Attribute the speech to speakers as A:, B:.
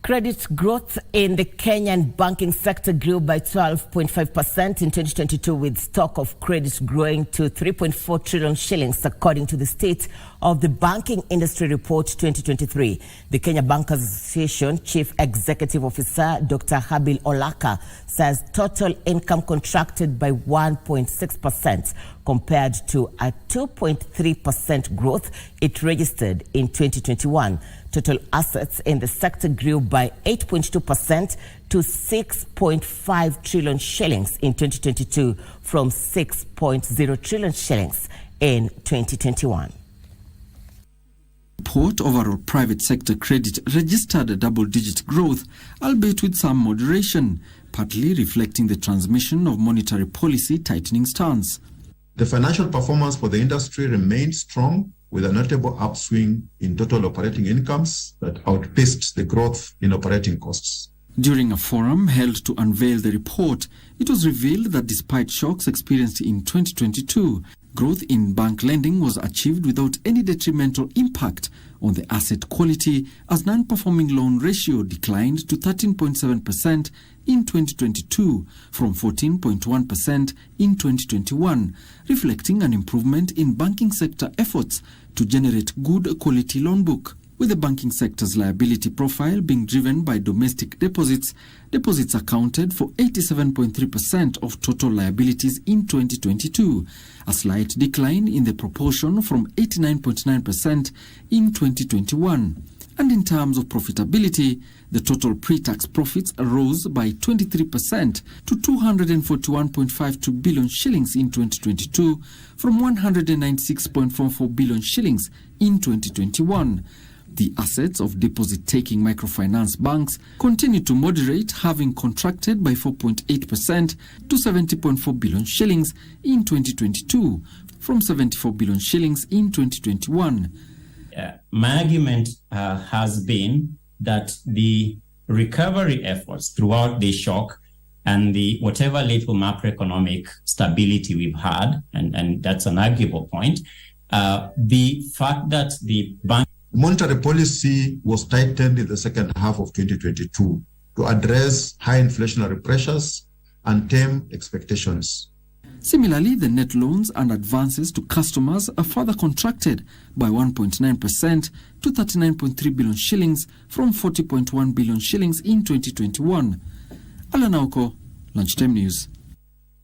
A: Credit growth in the Kenyan banking sector grew by 12.5% in 2022, with stock of credit growing to 3.4 trillion shillings, according to the State of the Banking Industry Report 2023. The Kenya Bankers Association Chief Executive Officer Dr. Habil Olaka says total income contracted by 1.6% compared to a 2.3% growth it registered in 2021. Total assets in the sector grew by 8.2% to 6.5 trillion shillings in 2022 from 6.0 trillion shillings in 2021.
B: Report overall private sector credit registered a double-digit growth, albeit with some moderation, partly reflecting the transmission of monetary policy tightening stance.
C: The financial performance for the industry remained strong, with a notable upswing in total operating incomes that outpaced the growth in operating costs.
B: During a forum held to unveil the report, it was revealed that despite shocks experienced in 2022, growth in bank lending was achieved without any detrimental impact on the asset quality, as non-performing loan ratio declined to 13.7% in 2022 from 14.1% in 2021, reflecting an improvement in banking sector efforts to generate good quality loan book. With the banking sector's liability profile being driven by domestic deposits, deposits accounted for 87.3% of total liabilities in 2022, a slight decline in the proportion from 89.9% in 2021. And in terms of profitability, the total pre-tax profits rose by 23% to 241.52 billion shillings in 2022 from 196.44 billion shillings in 2021. The assets of deposit-taking microfinance banks continue to moderate, having contracted by 4.8% to 70.4 billion shillings in 2022 from 74 billion shillings in 2021.
D: My argument has been that the recovery efforts throughout the shock and the whatever little macroeconomic stability we've had, and that's an arguable point, the fact that the bank
C: monetary policy was tightened in the second half of 2022 to address high inflationary pressures and tame expectations.
B: Similarly, the net loans and advances to customers are further contracted by 1.9% to 39.3 billion shillings from 40.1 billion shillings in 2021. Alan Auko, Lunchtime News.